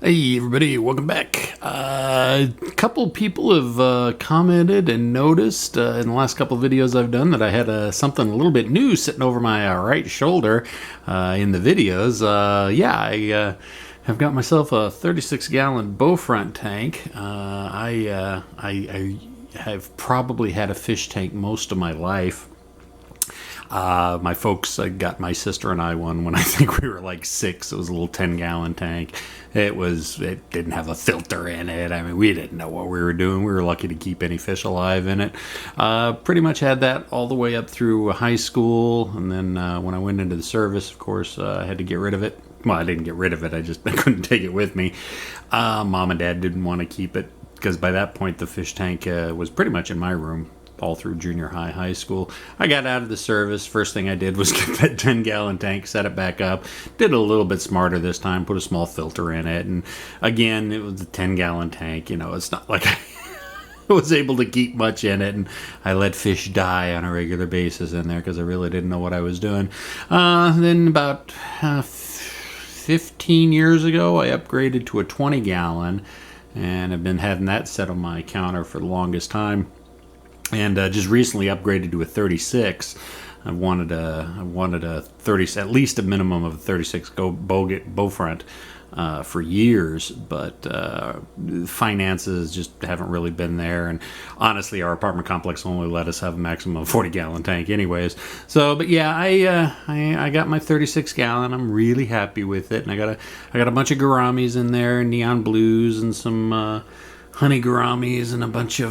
Hey everybody, welcome back. A couple people have commented and noticed in the last couple of videos I've done that I had something a little bit new sitting over my right shoulder in the videos. I have got myself a 36-gallon bow front tank. I have probably had a fish tank most of my life. My folks got my sister and I one when I think we were like 6. It was a little 10-gallon tank. It didn't have a filter in it. I mean, we didn't know what we were doing. We were lucky to keep any fish alive in it. Pretty much had that all the way up through high school, and then when I went into the service, of course, I had to get rid of it. Well, I didn't get rid of it. I couldn't take it with me. Mom and Dad didn't want to keep it because by that point the fish tank was pretty much in my room all through junior high school. I got out of the service. First thing I did was get that 10-gallon tank, set it back up. Did it a little bit smarter this time, put a small filter in it. And again, it was a 10-gallon tank. You know, it's not like I was able to keep much in it. And I let fish die on a regular basis in there because I really didn't know what I was doing. Then about 15 years ago, I upgraded to a 20-gallon. And I've been having that set on my counter for the longest time. And just recently upgraded to a 36. I wanted a 30, at least a minimum of a 36 bow front for years, but finances just haven't really been there. And honestly, our apartment complex only let us have a maximum of 40-gallon tank, anyways. So, but yeah, I got my 36-gallon. I'm really happy with it, and I got a bunch of gouramis in there, neon blues, and some honey gouramis and a bunch of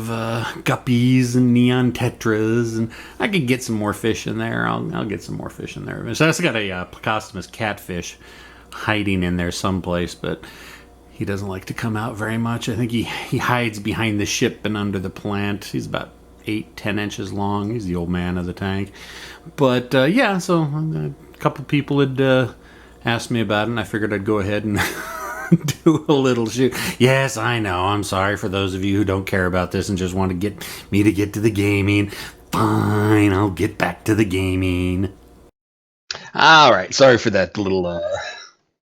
guppies and neon tetras, and I could get some more fish in there. I'll get some more fish in there. So I also got a Plecostomus catfish hiding in there someplace, but he doesn't like to come out very much. I think he hides behind the ship and under the plant. He's about 8-10 inches long. He's the old man of the tank. But yeah, so a couple people had asked me about it, and I figured I'd go ahead and do a little shoot. Yes, I know. I'm sorry for those of you who don't care about this and just want to get me to get to the gaming. Fine, I'll get back to the gaming. All right. Sorry for that little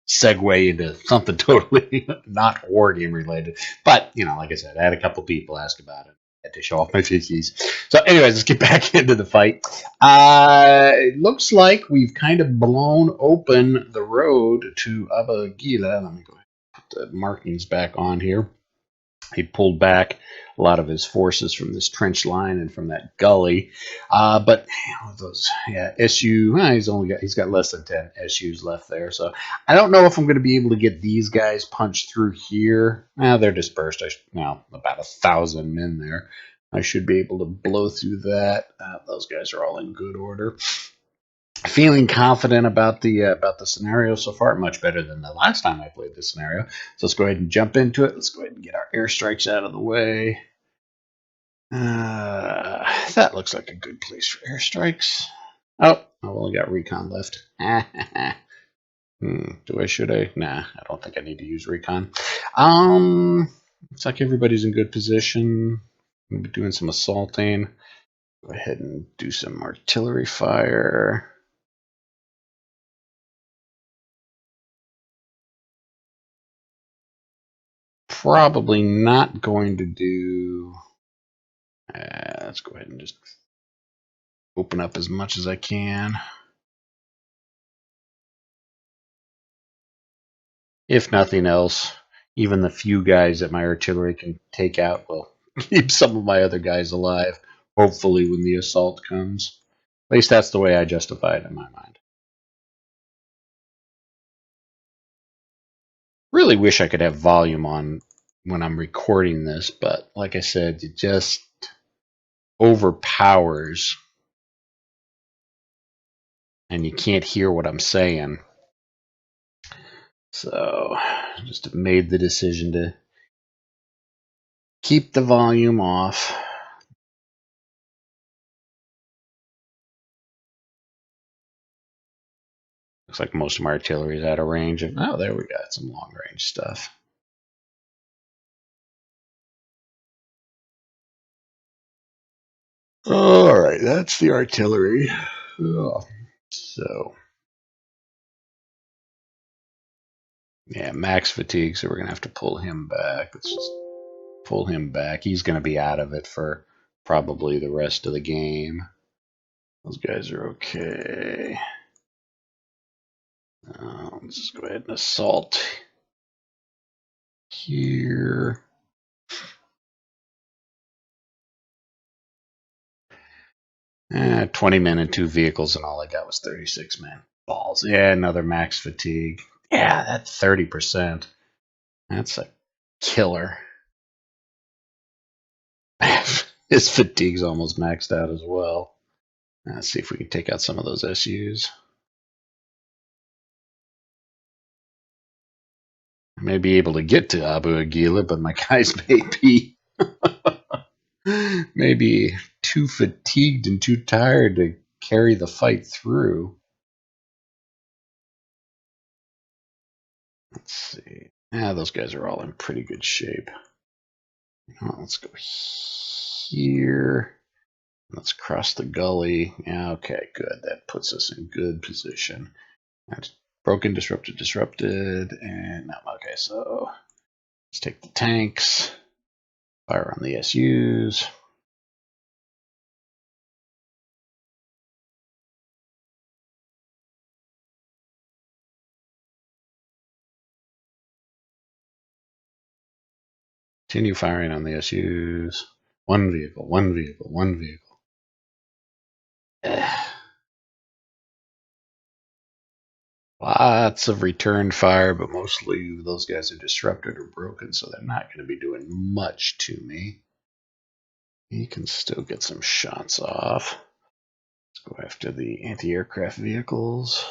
segue into something totally not war game related. But, you know, like I said, I had a couple people ask about it. I had to show off my fishies. So, anyways, let's get back into the fight. It looks like we've kind of blown open the road to Abu Ageila. Let me go ahead and put the markings back on here. He pulled back a lot of his forces from this trench line and from that gully. But those, yeah, SU, he's got less than 10 SUs left there. So I don't know if I'm going to be able to get these guys punched through here. They're dispersed. About 1,000 men there. I should be able to blow through that. Those guys are all in good order. Feeling confident about the scenario so far, much better than the last time I played this scenario. So let's go ahead and jump into it. Let's go ahead and get our airstrikes out of the way. That looks like a good place for airstrikes. Oh, I've only got recon left. Should I? Nah, I don't think I need to use recon. Looks like everybody's in good position. I'm gonna be doing some assaulting. Go ahead and do some artillery fire. Probably not going to do. Let's go ahead and just open up as much as I can. If nothing else, even the few guys that my artillery can take out will keep some of my other guys alive, hopefully, when the assault comes. At least that's the way I justify it in my mind. Really wish I could have volume on when I'm recording this, but like I said, it just overpowers and you can't hear what I'm saying. So just made the decision to keep the volume off. Looks like most of my artillery is out of range. Oh, there we got some long range stuff. All right, that's the artillery. Oh, so Yeah, max fatigue, so we're going to have to pull him back. Let's just pull him back. He's going to be out of it for probably the rest of the game. Those guys are okay. Let's just go ahead and assault here. 20 men and 2 vehicles, and all I got was 36 men. Balls. Yeah, another max fatigue. Yeah, that's 30%. That's a killer. His fatigue's almost maxed out as well. Let's see if we can take out some of those SUs. I may be able to get to Abu Ageila, but my guys may be maybe too fatigued and too tired to carry the fight through. Let's see. Yeah, those guys are all in pretty good shape. Let's go here. Let's cross the gully. Yeah, okay, good. That puts us in good position. That's broken, disrupted, and now, okay, so let's take the tanks, fire on the SUs. Continue firing on the SUs. One vehicle, one vehicle, one vehicle. Lots of return fire, but mostly those guys are disrupted or broken, so they're not going to be doing much to me. He can still get some shots off. Let's go after the anti-aircraft vehicles.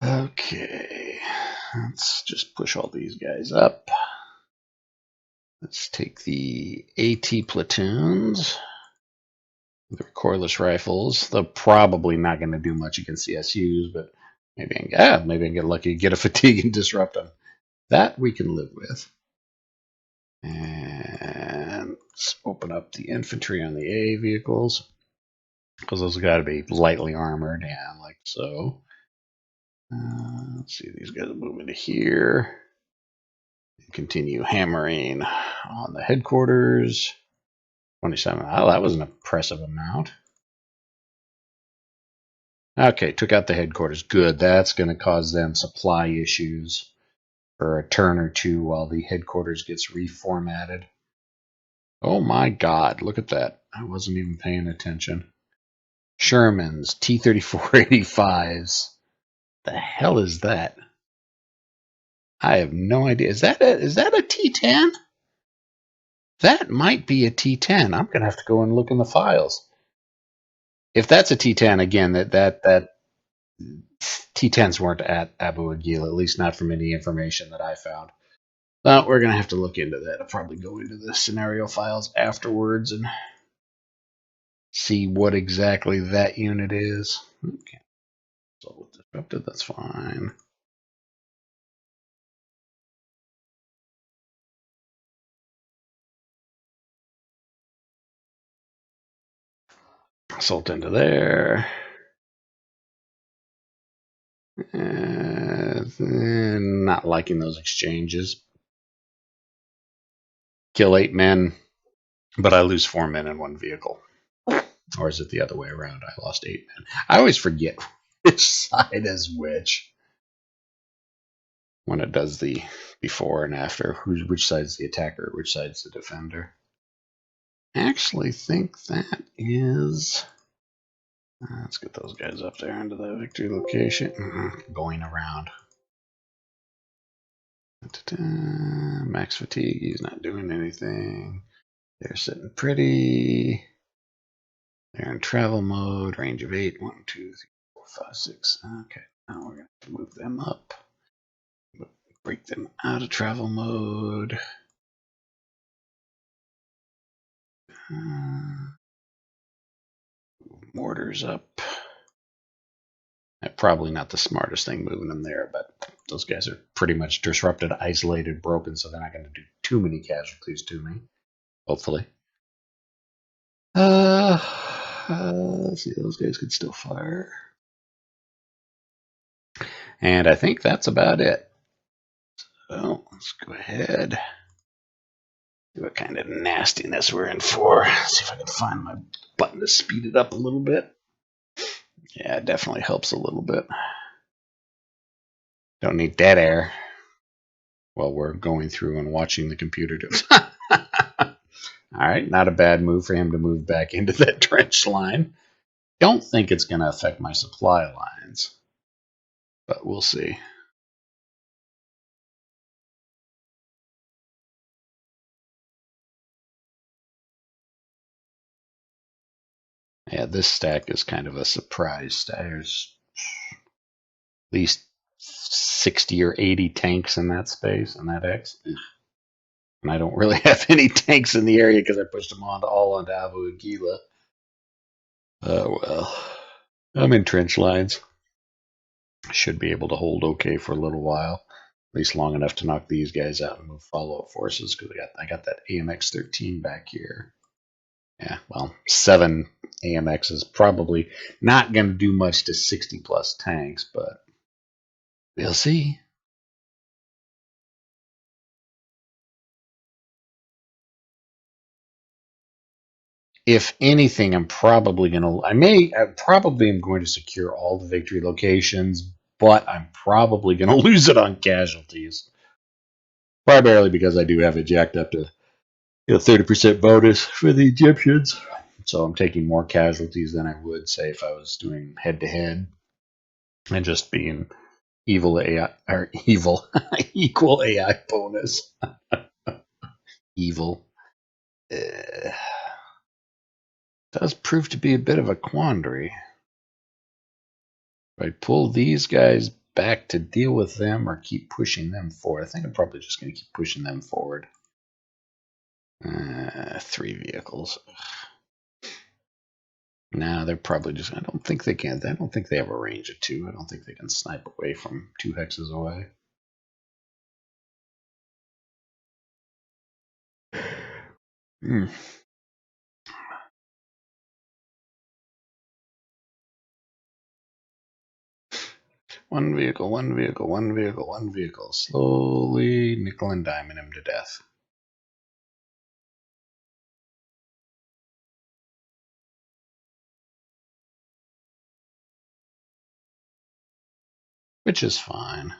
Okay, let's just push all these guys up. Let's take the AT platoons. The cordless rifles. They're probably not going to do much against the SUs, but maybe maybe I can get lucky, get a fatigue and disrupt them. That we can live with. And let's open up the infantry on the A vehicles, because those have got to be lightly armored, yeah, like so. Let's see, these guys will move into here. Continue hammering on the headquarters. 27. Oh, that was an impressive amount. Okay, took out the headquarters. Good. That's going to cause them supply issues for a turn or two while the headquarters gets reformatted. Oh my God, look at that. I wasn't even paying attention. Sherman's T-34-85s. The hell is that? I have no idea. Is that a T-10? That might be a T-10. I'm going to have to go and look in the files. If that's a T-10, again, that T-10s weren't at Abu Ageila, at least not from any information that I found. Well, we're going to have to look into that. I'll probably go into the scenario files afterwards and see what exactly that unit is. Okay. So disrupted, that's fine. Assault into there. Not liking those exchanges. Kill 8 men, but I lose 4 men in one vehicle. Or is it the other way around? I lost 8 men. I always forget which side is which when it does the before and after. Which side's the attacker, which side's the defender. I actually think that is... Let's get those guys up there into the victory location. Going around. Max fatigue, he's not doing anything. They're sitting pretty. They're in travel mode, range of 8. 1, 2, 3, 4, 5, 6. Okay, now we're going to move them up. Break them out of travel mode. Mortars up. Probably not the smartest thing moving them there, but those guys are pretty much disrupted, isolated, broken, so they're not going to do too many casualties to me. Hopefully. Let's see, those guys could still fire. And I think that's about it. So let's go ahead. See what kind of nastiness we're in for. See if I can find my button to speed it up a little bit. Yeah, it definitely helps a little bit. Don't need dead air while we're going through and watching the computer do it. All right, not a bad move for him to move back into that trench line. Don't think it's going to affect my supply lines, but we'll see. Yeah, this stack is kind of a surprise stack. There's at least 60 or 80 tanks in that space, in that X. And I don't really have any tanks in the area because I pushed them all onto Abu Ageila. Oh, well. I'm in trench lines. I should be able to hold okay for a little while. At least long enough to knock these guys out and move follow-up forces because I got that AMX-13 back here. Yeah, well, 7 AMX is probably not going to do much to 60 plus tanks, but we'll see. If anything, I probably am going to secure all the victory locations, but I'm probably going to lose it on casualties. Primarily because I do have it jacked up to 30% bonus for the Egyptians. So I'm taking more casualties than I would say if I was doing head to head and just being evil AI or evil equal AI bonus. Evil. Does prove to be a bit of a quandary. If I pull these guys back to deal with them or keep pushing them forward, I think I'm probably just going to keep pushing them forward. 3 vehicles. Nah, they're probably just. I don't think they can. I don't think they have a range of 2. I don't think they can snipe away from 2 hexes away. Hmm. One vehicle, one vehicle, one vehicle, one vehicle. Slowly nickel and diming him to death. Which is fine.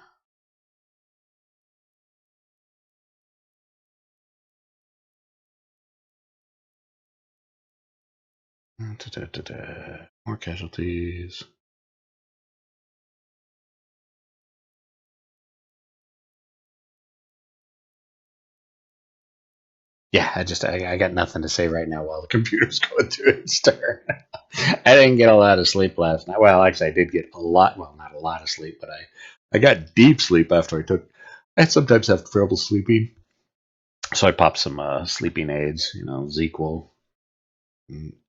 More casualties. Yeah, I got nothing to say right now while the computer's going through its turn. I didn't get a lot of sleep last night. Well, actually, I did get a lot. Well, not a lot of sleep, but I got deep sleep after I took. I sometimes have trouble sleeping, so I popped some sleeping aids. ZQL,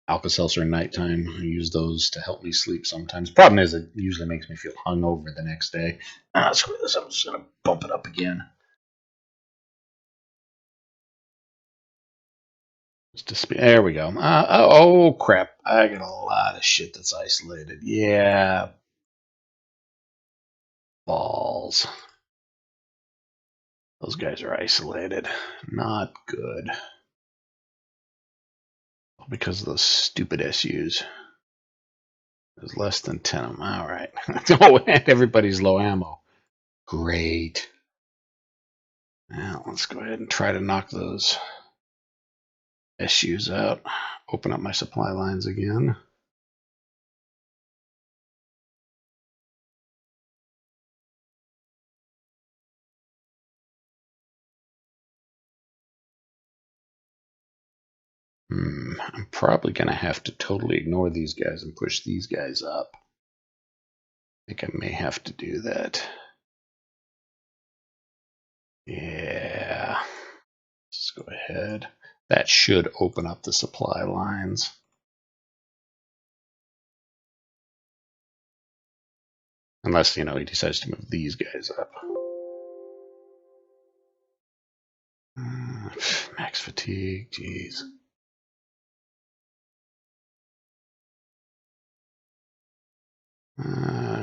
Alka-Seltzer at nighttime. I use those to help me sleep sometimes. Problem is, it usually makes me feel hungover the next day. Screw this. I'm just gonna bump it up again. There we go. Oh, crap. I got a lot of shit that's isolated. Yeah. Balls. Those guys are isolated. Not good. Because of those stupid SUs. There's less than 10 of them. All right. Oh, and everybody's low ammo. Great. Now, let's go ahead and try to knock those SUs out. Open up my supply lines again. I'm probably going to have to totally ignore these guys and push these guys up. I think I may have to do that. Yeah. Let's go ahead. That should open up the supply lines. Unless, he decides to move these guys up. Max fatigue, jeez.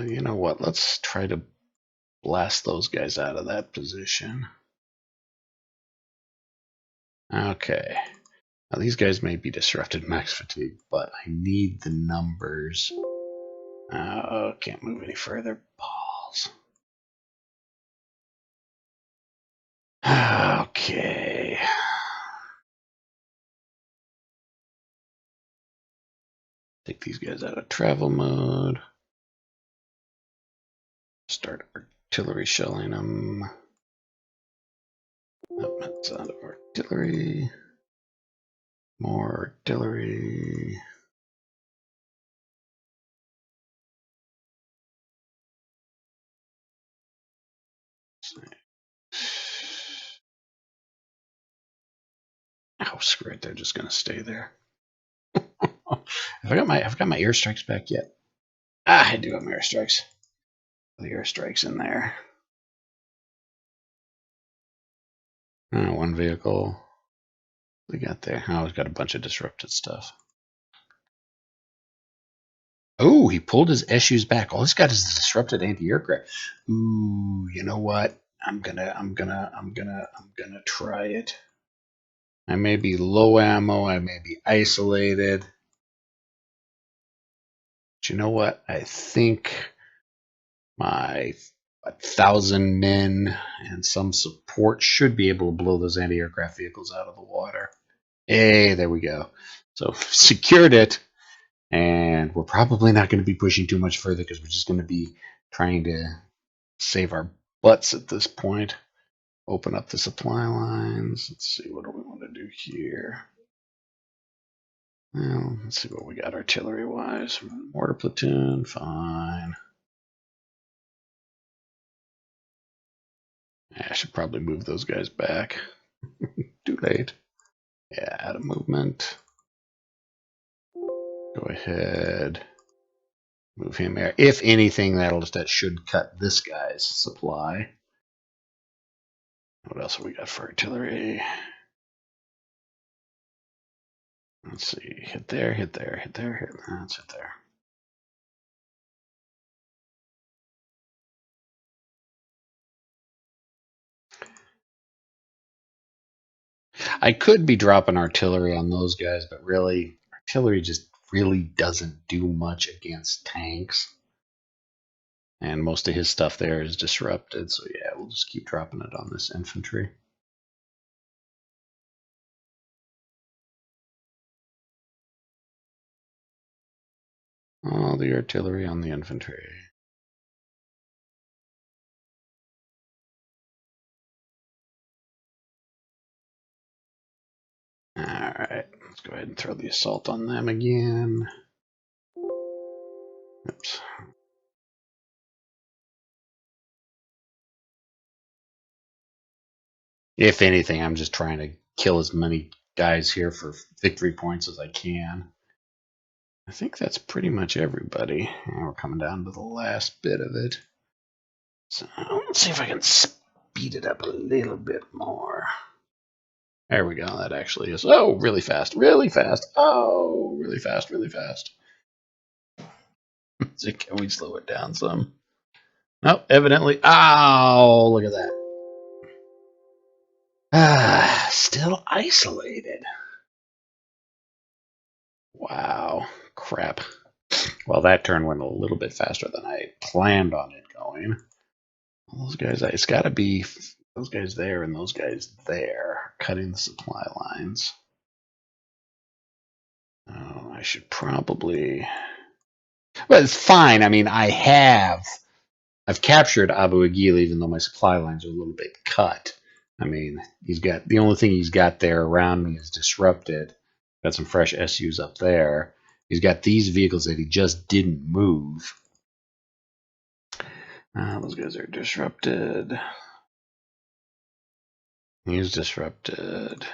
You know what? Let's try to blast those guys out of that position. Okay. Now these guys may be disrupted max fatigue, but I need the numbers. Can't move any further. Balls. Okay. Take these guys out of travel mode. Start artillery shelling them. That's out of artillery. More artillery. Oh, screw it! They're just gonna stay there. Have I got my airstrikes back yet? I do have my airstrikes. The airstrikes in there. One vehicle. We got there. Oh, we've got a bunch of disrupted stuff. Oh, he pulled his SUs back. All he's got is the disrupted anti-aircraft. Ooh, you know what? I'm gonna try it. I may be low ammo. I may be isolated. But you know what? I think my 1,000 men and some support should be able to blow those anti-aircraft vehicles out of the water. Hey, there we go. So secured it, and we're probably not going to be pushing too much further because we're just going to be trying to save our butts at this point. Open up the supply lines. Let's see, what do we want to do here? Well, let's see what we got artillery-wise. Mortar platoon, fine. I should probably move those guys back. Too late. Yeah, out of movement. Go ahead. Move him there. If anything, that should cut this guy's supply. What else have we got for artillery? Let's see. Hit there, hit there, hit there, hit there. Let's hit there. I could be dropping artillery on those guys, but really, artillery just really doesn't do much against tanks. And most of his stuff there is disrupted, so yeah, we'll just keep dropping it on this infantry. All the artillery on the infantry. Alright, let's go ahead and throw the assault on them again. Oops. If anything, I'm just trying to kill as many guys here for victory points as I can. I think that's pretty much everybody. And we're coming down to the last bit of it. So let's see if I can speed it up a little bit more. There we go. That actually is. Oh, really fast. Really fast. Oh, really fast. Really fast. So can we slow it down some? Nope, evidently. Oh, look at that. Ah, still isolated. Wow. Crap. Well, that turn went a little bit faster than I planned on it going. Those guys, it's got to be those guys there and those guys there, cutting the supply lines. Oh, I should probably. But it's fine. I mean, I've captured Abu Ageila, even though my supply lines are a little bit cut. I mean, he's got the only thing he's got there around me is disrupted. Got some fresh SUs up there. He's got these vehicles that he just didn't move. Those guys are disrupted. He's disrupted.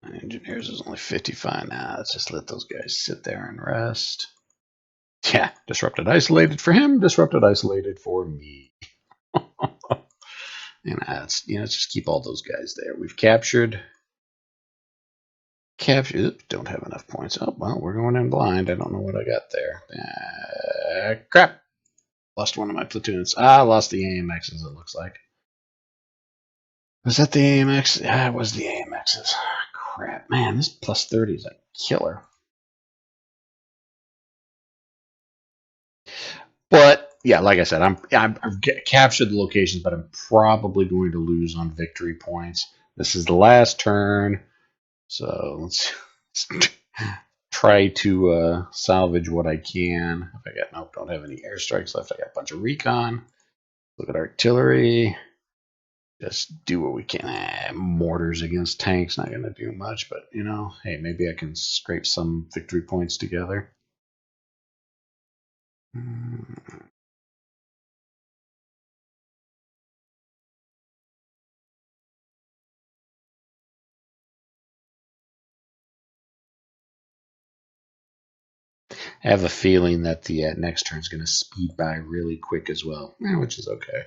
Engineers is only 55 now. Let's just let those guys sit there and rest. Yeah, disrupted isolated for him, disrupted isolated for me. Let's just keep all those guys there. We've captured. Oops, don't have enough points. Oh, well, we're going in blind. I don't know what I got there. Crap. Lost one of my platoons. I lost the AMXs, it looks like. Was that the AMX? Yeah, it was the AMXs. Crap. Man, this plus 30 is a killer. But yeah, like I said, I've captured the locations, but I'm probably going to lose on victory points. This is the last turn, so let's try to salvage what I can. If I got nope, don't have any airstrikes left. I got a bunch of recon. Look at artillery. Just do what we can. Mortars against tanks, not going to do much, but you know, hey, maybe I can scrape some victory points together. I have a feeling that the next turn is going to speed by really quick as well, which is okay.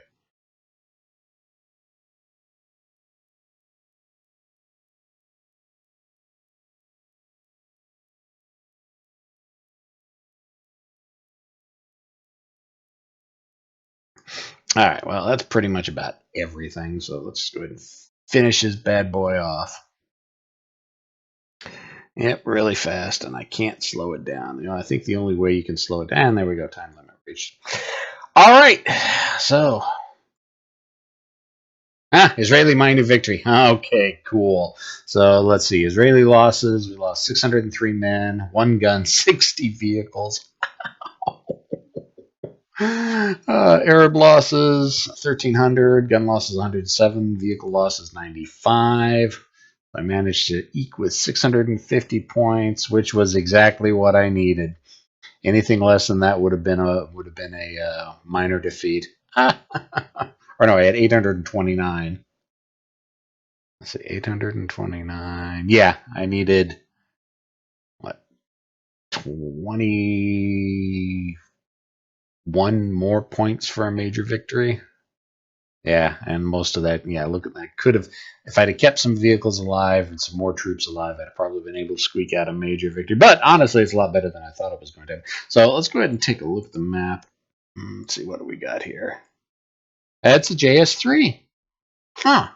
All right, well, that's pretty much about everything. So let's go ahead and finish this bad boy off. Yep, really fast, and I can't slow it down. You know, I think the only way you can slow it down, there we go, time limit reached. All right, so Israeli minor victory. Okay, cool. So let's see. Israeli losses. We lost 603 men, one gun, 60 vehicles. Arab losses 1,300, gun losses 107, vehicle losses 95. I managed to eke with 650 points, which was exactly what I needed. Anything less than that would have been a minor defeat. Or no, I had 829. Let's see, 829. Yeah, I needed what 21 more points for a major victory. Yeah, and most of that, yeah, look at that. Could have, if I'd have kept some vehicles alive and some more troops alive, I'd have probably been able to squeak out a major victory. But honestly, it's a lot better than I thought it was going to. So let's go ahead and take a look at the map. Let's see, what do we got here? That's a JS3. Huh.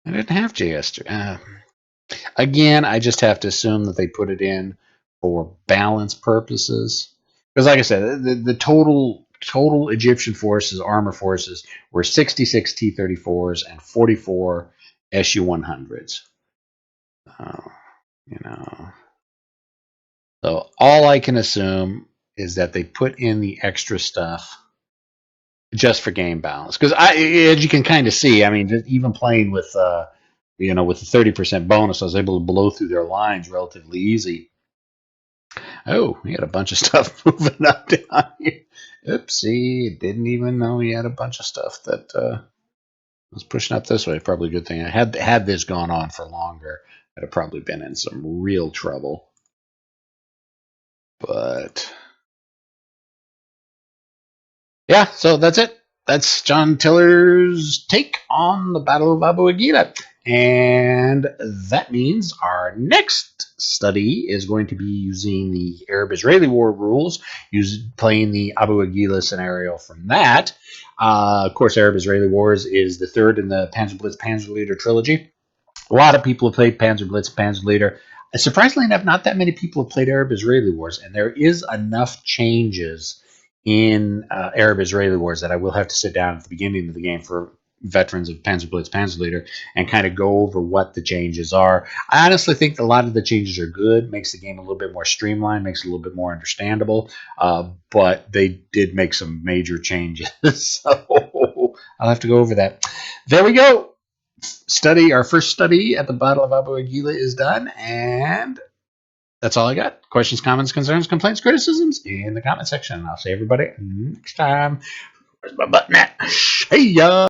I didn't have JS3. Again, I just have to assume that they put it in for balance purposes. Because, like I said, the total Egyptian forces, armor forces, were 66 T-34s and 44 Su-100s. You know, so all I can assume is that they put in the extra stuff just for game balance. Because as you can kind of see, I mean, just even playing with with the 30% bonus, I was able to blow through their lines relatively easy. Oh, he had a bunch of stuff moving up down here. Oopsie, didn't even know he had a bunch of stuff that was pushing up this way. Probably a good thing. I had this gone on for longer, I'd have probably been in some real trouble. But yeah, so that's it. That's John Tiller's take on the Battle of Abu Ageila. And that means our next study is going to be using the Arab-Israeli War rules, playing the Abu Ageila scenario from that. Of course, Arab-Israeli Wars is the third in the Panzer Blitz Panzer Leader trilogy. A lot of people have played Panzer Blitz Panzer Leader. Surprisingly enough, not that many people have played Arab-Israeli Wars, and there is enough changes in Arab-Israeli Wars that I will have to sit down at the beginning of the game for veterans of Panzer Blitz Panzer Leader and kind of go over what the changes are. I honestly think a lot of the changes are good, makes the game a little bit more streamlined, makes it a little bit more understandable, but they did make some major changes, so I'll have to go over that. There we go. Our first study at the Battle of Abu Ageila is done, and that's all I got. Questions, comments, concerns, complaints, criticisms in the comment section. I'll see everybody next time. Where's my button at? Hey ya!